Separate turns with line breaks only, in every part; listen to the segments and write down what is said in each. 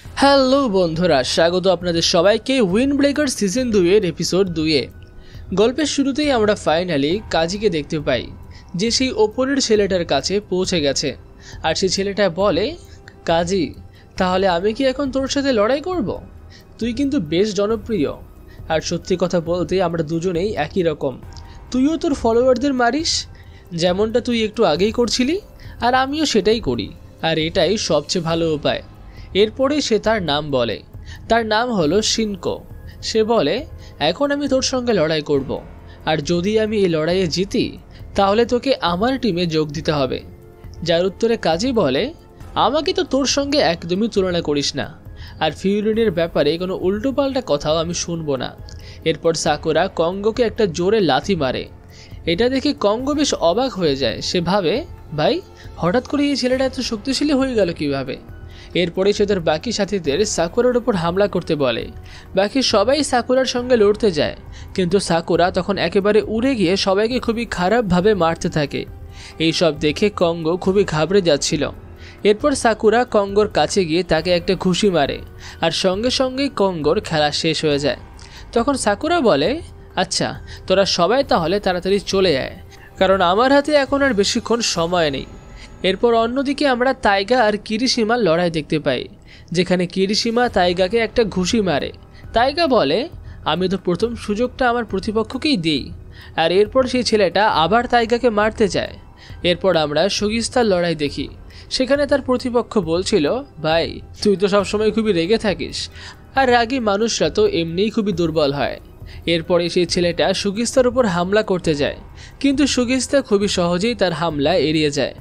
Hello বন্ধুরা, স্বাগত আপনাদের সবাইকে উইন্ড ব্রেকার সিজন 2 এর এপিসোড 2 এ। গল্পের শুরুতেই আমরা ফাইনালি কাজীকে দেখতে পাই যে সেই ওপরের ছেলেটার কাছে পৌঁছে গেছে। আর সেই ছেলেটা বলে, কাজী তাহলে আমি কি এখন তোর সাথে লড়াই করব? তুই কিন্তু বেশ জনপ্রিয়, আর সত্যি কথা বলতে আমরা দুজনেই একই রকম। তুইও তোর ফলোয়ারদের মারিস, যেমনটা তুই একটু আগেই করছিলি, আর আমিও সেটাই করি, আর এটাই সবচেয়ে ভালো উপায়। এরপরে সে তার নাম বলে, তার নাম হলো শিনকো। সে বলে, এখন আমি তোর সঙ্গে লড়াই করব, আর যদি আমি এই লড়াইয়ে জিতি তাহলে তোকে আমার টিমে যোগ দিতে হবে। যার উত্তরে কাজী বলে, আমাকে তো তোর সঙ্গে একদমই তুলনা করিস না, আর ফিউরিনের ব্যাপারে কোনো উল্টোপাল্টা কথাও আমি শুনবো না। এরপর সাকুরা কঙ্গোকে একটা জোরে লাথি মারে। এটা দেখে কঙ্গো বেশ অবাক হয়ে যায়। সে ভাবে, ভাই হঠাৎ করে এই ছেলেটা এত শক্তিশালী হয়ে গেল কিভাবে? এরপরে সে তার বাকি সাথীদের সাকুরার উপর হামলা করতে বলে। বাকি সবাই সাকুরার সঙ্গে লড়তে যায়, কিন্তু সাকুরা তখন একেবারে উড়ে গিয়ে সবাইকে খুবই খারাপভাবে মারতে থাকে। এইসব দেখে কঙ্গো খুবই ঘাবড়ে যাচ্ছিল। এরপর সাকুরা কঙ্গোর কাছে গিয়ে তাকে একটা ঘুষি মারে, আর সঙ্গে সঙ্গেই কঙ্গোর খেলা শেষ হয়ে যায়। তখন সাকুরা বলে, আচ্ছা তোরা সবাই তাহলে তাড়াতাড়ি চলে যায়, কারণ আমার হাতে এখন আর বেশিক্ষণ সময় নেই। এরপর অন্যদিকে আমরা তাইগা আর কিরিশিমার লড়াই দেখতে পাই, যেখানে কিরিশিমা তাইগাকে একটা ঘুষি মারে। তাইগা বলে, আমি তো প্রথম সুযোগটা আমার প্রতিপক্ষকেই দিই। আর এরপর সেই ছেলেটা আবার তাইগাকে মারতে যায়। এরপর আমরা সুগিস্তার লড়াই দেখি। সেখানে তার প্রতিপক্ষ বলছিল, ভাই তুই তো সবসময় খুবই রেগে থাকিস, আর রাগী মানুষরা তো এমনিই খুবই দুর্বল হয়। এরপরে সেই ছেলেটা সুগিস্তার উপর হামলা করতে যায়, কিন্তু সুগিস্তা খুবই সহজেই তার হামলা এড়িয়ে যায়।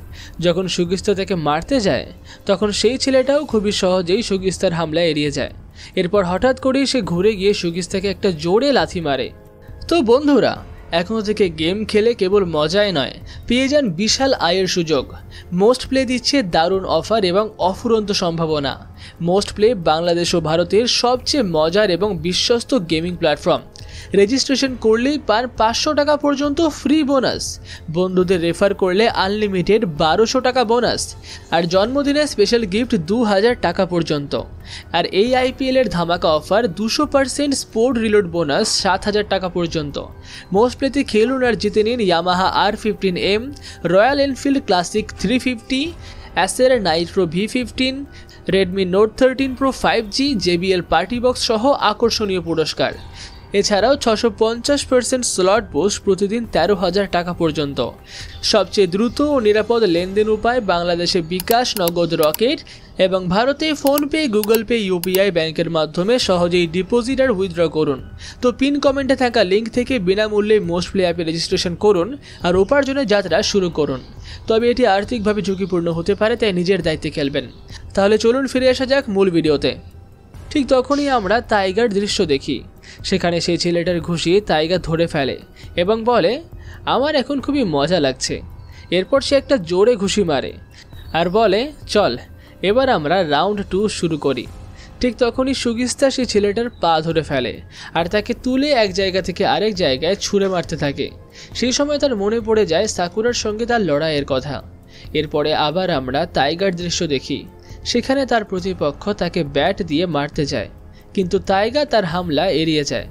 যখন সুগিস্তা তাকে মারতে যায়, তখন সেই ছেলেটাও খুবই সহজেই সুগিস্তার হামলা এড়িয়ে যায়। এরপর হঠাৎ করেই সে ঘুরে গিয়ে সুগিস্তাকে একটা জোরে লাথি মারে। তো বন্ধুরা, এখন থেকে গেম খেলে কেবল মজাই নয়, পেয়ে যান বিশাল আয়ের সুযোগ। মোস্ট প্লে দিচ্ছে দারুণ অফার এবং অফুরন্ত সম্ভাবনা। মোস্ট প্লে বাংলাদেশ ও ভারতের সবচেয়ে মজার এবং বিশ্বস্ত গেমিং প্ল্যাটফর্ম। রেজিস্ট্রেশন করলেই পান 500 টাকা পর্যন্ত ফ্রি বোনাস, বন্ধুদের রেফার করলে আনলিমিটেড 1200 টাকা বোনাস, আর জন্মদিনে স্পেশাল গিফট 2000 টাকা পর্যন্ত। আর এই আইপিএল এর ধামাকা অফার 200% স্পোর্ট রিলোড বোনাস 7000 টাকা পর্যন্ত। মোস্ট প্লেতে খেলুন আর জিতে নিন Yamaha R15M, Royal Enfield Classic 350, Acer Nitro V15, Redmi Note 13 Pro 5G, JBL Party Box সহ আকর্ষণীয় পুরস্কার। এছাড়াও 650% স্লট বুস্ট প্রতিদিন 13,000 টাকা পর্যন্ত। সবচেয়ে দ্রুত ও নিরাপদ লেনদেন উপায় বাংলাদেশে বিকাশ, নগদ, রকেট এবং ভারতে ফোনপে, গুগল পে, ইউপিআই ব্যাংকের মাধ্যমে সহজেই ডিপোজিট আর উইথড্র করুন। তো পিন কমেন্টে থাকা লিঙ্ক থেকে বিনামূল্যে মোস্ট প্লে অ্যাপে রেজিস্ট্রেশন করুন আর উপার্জনের যাত্রা শুরু করুন। তবে এটি আর্থিকভাবে ঝুঁকিপূর্ণ হতে পারে, তাই নিজের দায়িত্বে খেলবেন। তাহলে চলুন ফিরে আসা যাক মূল ভিডিওতে। ঠিক তখনই আমরা টাইগার দৃশ্য দেখি। সেখানে সেই ছেলেটার ঘুষি টাইগার ধরে ফেলে এবং বলে, আমার এখন খুবই মজা লাগছে। এরপর সে একটা জোরে ঘুষি মারে আর বলে, চল এবার আমরা রাউন্ড 2 শুরু করি। ঠিক তখনই সুগিস্তা সেই ছেলেটার পা ধরে ফেলে আর তাকে তুলে এক জায়গা থেকে আরেক জায়গায় ছুঁড়ে মারতে থাকে। সেই সময় তার মনে পড়ে যায় সাকুরার সঙ্গে তার লড়াইয়ের কথা। এরপরে আবার আমরা টাইগার দৃশ্য দেখি। সেখানে তার প্রতিপক্ষ তাকে ব্যাট দিয়ে মারতে যায়, কিন্তু টাইগা তার হামলা এড়িয়ে যায়।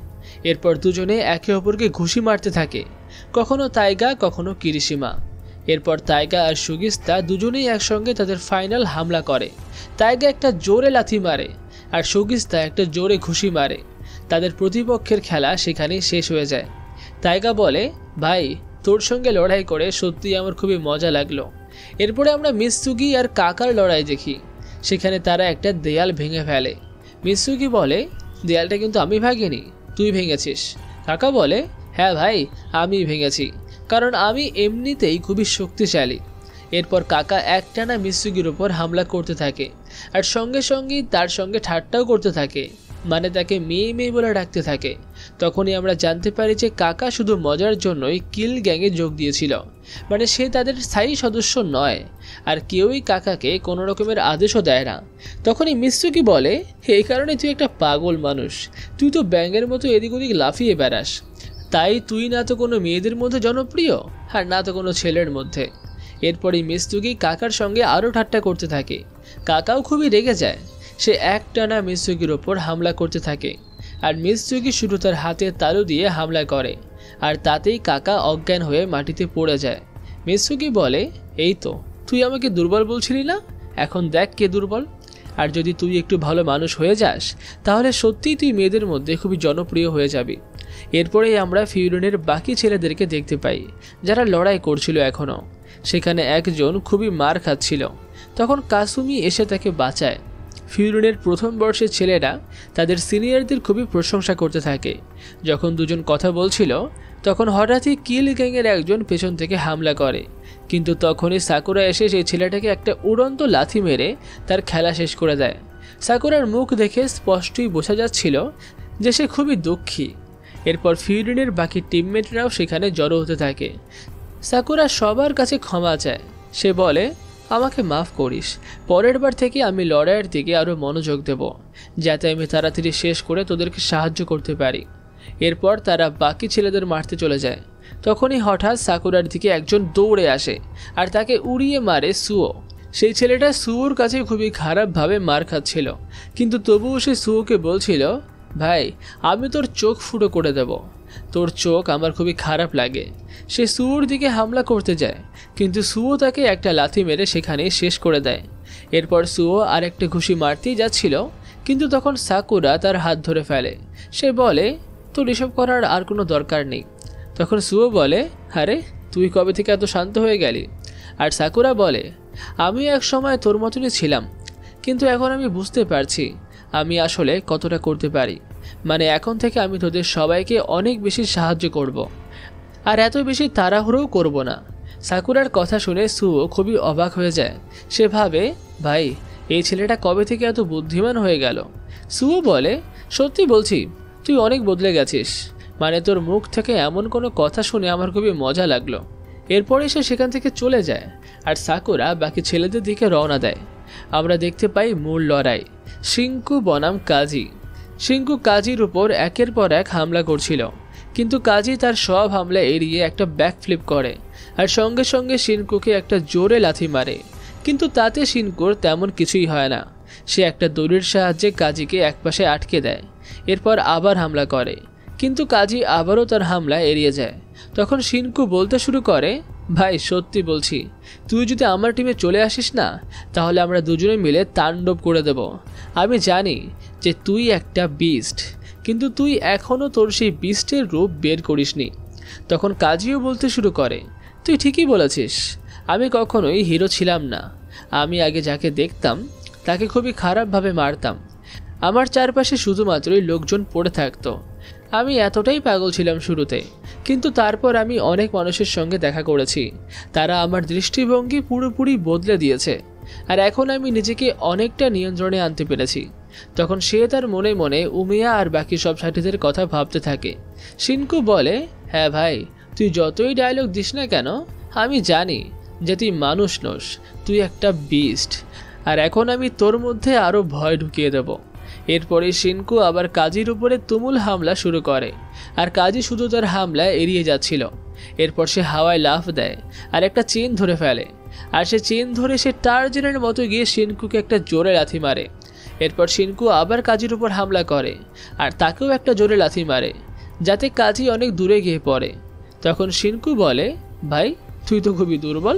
এরপর দুজনে একে অপরকে ঘুষি মারতে থাকে, কখনো টাইগা কখনো কিরিশিমা। এরপর টাইগা আর সুগিস্তা দুজনেই একসঙ্গে তাদের ফাইনাল হামলা করে। টাইগা একটা জোরে লাথি মারে আর সুগিস্তা একটা জোরে ঘুষি মারে। তাদের প্রতিপক্ষের খেলা সেখানেই শেষ হয়ে যায়। টাইগা বলে, ভাই তোর সঙ্গে লড়াই করে সত্যিই আমার খুবই মজা লাগলো। এরপরে আমরা মিৎসুগি আর কাকার লড়াই দেখি। সেখানে তারা একটা দেয়াল ভেঙে ফেলে। মিৎসুগি বলে, দেয়ালটা কিন্তু আমি ভাঙিনি, তুই ভেঙেছিস। কাকা বলে, হ্যাঁ ভাই আমি ভেঙেছি, কারণ আমি এমনিতেই খুবই শক্তিশালী। এরপর কাকা একটানা মিৎসুগির উপর হামলা করতে থাকে আর সঙ্গে সঙ্গেই তার সঙ্গে ঠাট্টাও করতে থাকে, মানে তাকে মেয়ে মেয়ে বলে ডাকতে থাকে। তখনই আমরা জানতে পারি যে কাকা শুধু মজার জন্যই কিল গ্যাংয়ে যোগ দিয়েছিল, মানে সে তাদের স্থায়ী সদস্য নয়, আর কেউই কাকাকে কোনো রকমের আদেশও দেয় না। তখনই মিৎসুগি বলে, এই কারণে তুই একটা পাগল মানুষ, তুই তো ব্যাঙের মতো এদিক ওদিক লাফিয়ে বেড়াস, তাই তুই না তো কোনো মেয়েদের মধ্যে জনপ্রিয় আর না তো কোনো ছেলের মধ্যে। এরপরই মিৎসুগি কাকার সঙ্গে আরও ঠাট্টা করতে থাকে। কাকাও খুবই রেগে যায়। সে একটানা মিৎসুকির ওপর হামলা করতে থাকে আর মিৎসুকি শুধু তার হাতে তালু দিয়ে হামলা করে আর তাতেই কাকা অজ্ঞান হয়ে মাটিতে পড়ে যায়। মিৎসুকি বলে, এই তো তুই আমাকে দুর্বল বলছিলি না, এখন দেখ কে দুর্বল। আর যদি তুই একটু ভালো মানুষ হয়ে যাস তাহলে সত্যিই তুই মেয়েদের মধ্যে খুবই জনপ্রিয় হয়ে যাবি। এরপরেই আমরা ফিউরিনের বাকি ছেলেদেরকে দেখতে পাই যারা লড়াই করছিল এখনও। সেখানে একজন খুবই মার খাচ্ছিল, তখন কাসুমি এসে তাকে বাঁচায়। ফিউরিনের প্রথম বর্ষের ছেলেরা তাদের সিনিয়রদের খুবই প্রশংসা করতে থাকে। যখন দুজন কথা বলছিল তখন হঠাৎই কিল গ্যাংয়ের একজন পেছন থেকে হামলা করে, কিন্তু তখনই সাকুরা এসে সেই ছেলেটাকে একটা উড়ন্ত লাথি মেরে তার খেলা শেষ করে দেয়। সাকুরার মুখ দেখে স্পষ্টই বোঝা যাচ্ছিল যে সে খুবই দুঃখী। এরপর ফিউরিনের বাকি টিমমেটরাও সেখানে জড়ো হতে থাকে। সাকুরা সবার কাছে ক্ষমা চায়। সে বলে, আমাকে মাফ করিস, পরের বার থেকে আমি লড়াইয়ের দিকে আরও মনোযোগ দেব যাতে আমি তাড়াতাড়ি শেষ করে তোদেরকে সাহায্য করতে পারি। এরপর তারা বাকি ছেলেদের মারতে চলে যায়। তখনই হঠাৎ সাকুরার দিকে একজন দৌড়ে আসে আর তাকে উড়িয়ে মারে সুও। সেই ছেলেটা সুওর কাছে খুবই খারাপভাবে মার খাচ্ছিল, কিন্তু তবুও সে সুওকে বলছিল, ভাই আমি তোর চোখ ফুটো করে দেব, তোর চোখ আমার খুবই খারাপ লাগে। সে সুওর দিকে হামলা করতে যায়, কিন্তু সুও তাকে একটা লাথি মেরে সেখানেই শেষ করে দেয়। এরপর সুও আরেকটা ঘুষি মারতেই যাচ্ছিল, কিন্তু তখন সাকুরা তার হাত ধরে ফেলে। সে বলে, তোর এসব করার আর কোনো দরকার নেই। তখন সুও বলে, আরে তুই কবে থেকে এত শান্ত হয়ে গেলি? আর সাকুরা বলে, আমি এক সময় তোর মতনই ছিলাম, কিন্তু এখন আমি বুঝতে পারছি আমি আসলে কতটা করতে পারি। মানে এখন থেকে আমি তোদের সবাইকে অনেক বেশি সাহায্য করব, আর এত বেশি তাড়াহুড়োও করব না। সাকুরার কথা শুনে সুও খুবই অবাক হয়ে যায়। সে ভাবে, ভাই এই ছেলেটা কবে থেকে এত বুদ্ধিমান হয়ে গেল। সুও বলে, সত্যি বলছি তুই অনেক বদলে গেছিস, মানে তোর মুখ থেকে এমন কোনো কথা শুনে আমার খুবই মজা লাগলো। এরপরে সে সেখান থেকে চলে যায় আর সাকুরা বাকি ছেলেদের দিকে রওনা দেয়। আমরা দেখতে পাই মূল লড়াই। শিঙ্কু বনাম কাজী। শিঙ্কু কাজীর উপর একের পর এক হামলা করছিল, কিন্তু কাজী তার সব হামলা এড়িয়ে একটা ব্যাকফ্লিপ করে আর সঙ্গে সঙ্গে শিনকুকে একটা জোরে লাথি মারে, কিন্তু তাতে শিনকুর তেমন কিছুই হয় না। সে একটা দড়ির সাহায্যে কাজীকে একপাশে আটকে দেয়। এরপর আবার হামলা করে, কিন্তু কাজী আবারও তার হামলা এড়িয়ে যায়। তখন শিনকু বলতে শুরু করে, ভাই সত্যি বলছি, তুই যদি আমার টিমে চলে আসিস না তাহলে আমরা দুজনে মিলে তাণ্ডব করে দেব। আমি জানি যে তুই একটা বিস্ট, কিন্তু তুই এখনও তোর সেই বিস্টের রূপ বের করিসনি। তখন কাজীও বলতে শুরু করে, তুই ঠিকই বলেছিস, আমি কখনোই হিরো ছিলাম না। আমি আগে যাকে দেখতাম তাকে খুবই খারাপভাবে মারতাম। আমার চারপাশে শুধুমাত্রই লোকজন পড়ে থাকতো। আমি এতটাই পাগল ছিলাম শুরুতে, কিন্তু তারপর আমি অনেক মানুষের সঙ্গে দেখা করেছি, তারা আমার দৃষ্টিভঙ্গি পুরোপুরি বদলে দিয়েছে, আর এখন আমি নিজেকে অনেকটা নিয়ন্ত্রণে আনতে পেরেছি। তখন সে তার মনে মনে উমিয়া আর বাকি সব সাথীদের কথা ভাবতে থাকে। শিনকু বলে, হ্যাঁ ভাই, তুই যতই ডায়লগ দিস না কেন আমি জানি যে তুই মানুষ নোস, তুই একটা বিস্ট, আর এখন আমি তোর মধ্যে আরও ভয় ঢুকিয়ে দেব। এরপরে শিনকু আবার কাজীর উপরে তুমুল হামলা শুরু করে, আর কাজী শুধু তার হামলা এড়িয়ে যাচ্ছিল। এরপর সে হাওয়ায় লাফ দেয় আর একটা চেন ধরে ফেলে, আর সে চেন ধরে সে টার্জানের মতো গিয়ে শিনকুকে একটা জোরে লাথি মারে। এরপর শিনকু আবার কাজীর উপর হামলা করে আর তাকেও একটা জোরে লাথি মারে, যাতে কাজী অনেক দূরে গিয়ে পড়ে। তখন শিনকু বলে, ভাই তুই তো খুবই দুর্বল।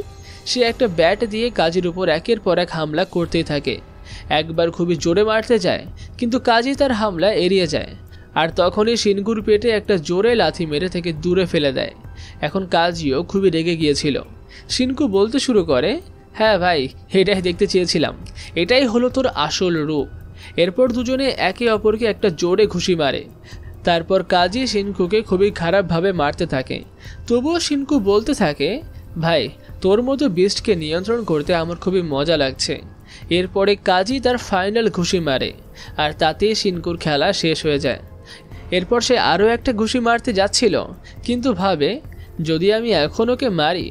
সে একটা ব্যাট দিয়ে কাজীর উপর একের পর এক হামলা করতেই থাকে। একবার খুবই জোরে মারতে যায়, কিন্তু কাজী তার হামলা এড়িয়ে যায়, আর তখনই শিনকুর পেটে একটা জোরে লাথি মেরে থেকে দূরে ফেলে দেয়। এখন কাজীও খুবই রেগে গিয়েছিল। শিনকু বলতে শুরু করে, হ্যাঁ ভাই, এটাই দেখতে চেয়েছিলাম, এটাই হলো তোর আসল রূপ। এরপর দুজনে একে অপরকে একটা জোরে ঘুষি মারে। তারপর কাজী শিনকুকে খুবই খারাপভাবে মারতে থাকে। তবুও শিনকু বলতে থাকে, ভাই তোর মতো বিস্টকে নিয়ন্ত্রণ করতে আমার খুবই মজা লাগছে। এরপরে কাজী তার ফাইনাল ঘুষি মারে, আর তাতেই শিনকুর খেলা শেষ হয়ে যায়। এরপর সে আরও একটা ঘুষি মারতে যাচ্ছিল, কিন্তু ভাবে যদি আমি এখন ওকে মারি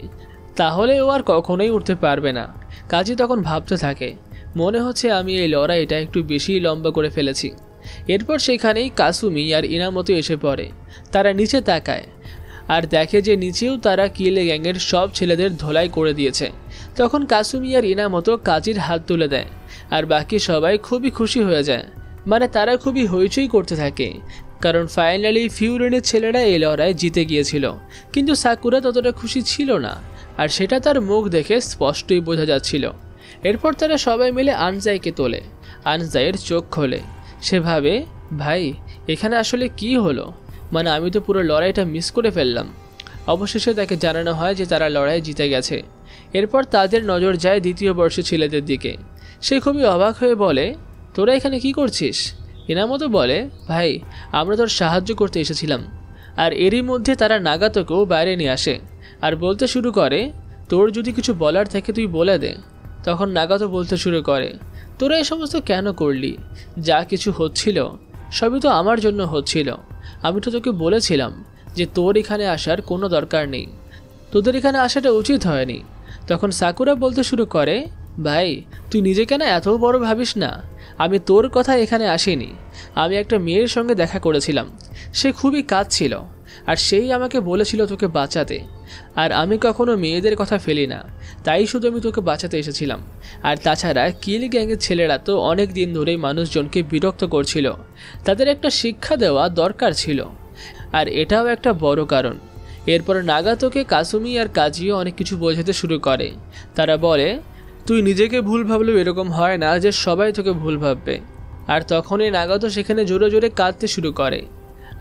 তাহলে ও আর কখনোই উঠতে পারবে না। কাজী তখন ভাবতে থাকে, মনে হচ্ছে আমি এই লড়াইটা একটু বেশি লম্বা করে ফেলেছি। এরপর সেখানেই কাসুমি আর ইনামতো এসে পড়ে। তারা নিচে তাকায় আর দেখে যে নিচেও তারা কিলে গ্যাংয়ের সব ছেলেদের ধোলাই করে দিয়েছে। তখন কাসুমি আর ইনামতো কাজীর হাত তুলে দেয় আর বাকি সবাই খুবই খুশি হয়ে যায়, মানে তারা খুবই হইচই করতে থাকে, কারণ ফাইনালি ফিউরিনের ছেলেরা এই লড়াই জিতে গিয়েছিল। কিন্তু সাকুরা ততটা খুশি ছিল না, আর সেটা তার মুখ দেখে স্পষ্টই বোঝা যাচ্ছিল। এরপর তারা সবাই মিলে আনজাইকে তোলে। আনজাইয়ের চোখ খোলে, সে ভাবে ভাই এখানে আসলে কি হলো, মানে আমি তো পুরো লড়াইটা মিস করে ফেললাম। অবশেষে তাকে জানানো হয় যে তারা লড়াই জিতে গেছে। এরপর তাদের নজর যায় দ্বিতীয় বর্ষের ছেলেদের দিকে। সে খুবই অবাক হয়ে বলে, তোরা এখানে কি করছিস? ইনামতো বলে, ভাই আমরা তোর সাহায্য করতে এসেছিলাম। আর এরই মধ্যে তারা নাগাতোকেও বাইরে নিয়ে আসে আর বলতে শুরু করে, তোর যদি কিছু বলার থাকে তুই বলে দে। তখন নাগাতো বলতে শুরু করে, তোরা এই সমস্ত কেন করলি? যা কিছু হচ্ছিল সবই তো আমার জন্য হচ্ছিল। আমি তো তোকে বলেছিলাম যে তোর এখানে আসার কোনো দরকার নেই, তোদের এখানে আসাটা উচিত হয়নি। তখন সাকুরা বলতে শুরু করে, ভাই তুই নিজেকে না এত বড় ভাবিস না, আমি তোর কথা এখানে আসিনি। আমি একটা মেয়ের সঙ্গে দেখা করেছিলাম, সে খুবই কাঁদছিল আর সেই আমাকে বলেছিল তোকে বাঁচাতে। আর আমি কখনো মেয়েদের কথা ফেলি না, তাই শুধু আমি তোকে বাঁচাতে এসেছিলাম। আর তাছাড়া কিল গ্যাংয়ের ছেলেরা তো অনেক দিন ধরেই মানুষজনকে বিরক্ত করছিল, তাদের একটা শিক্ষা দেওয়া দরকার ছিল, আর এটাও একটা বড় কারণ। এরপর নাগাতোকে কাসুমি আর কাজিও অনেক কিছু বোঝাতে শুরু করে। তারা বলে, তুই নিজেকে ভুল ভাবলেও এরকম হয় না যে সবাই তোকে ভুল ভাববে। আর তখনই নাগাতো সেখানে জোরে জোরে কাঁদতে শুরু করে।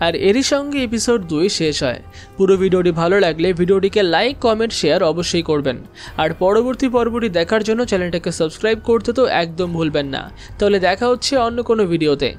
আর এরই সঙ্গে এপিসোড 2 শেষ হয়। পুরো ভিডিওটি ভালো লাগলে ভিডিওটিকে লাইক, কমেন্ট, শেয়ার অবশ্যই করবেন। আর পরবর্তী পর্বটি দেখার জন্য চ্যানেলটাকে সাবস্ক্রাইব করতে তো একদম ভুলবেন না। তাহলে দেখা হচ্ছে অন্য কোনো ভিডিওতে।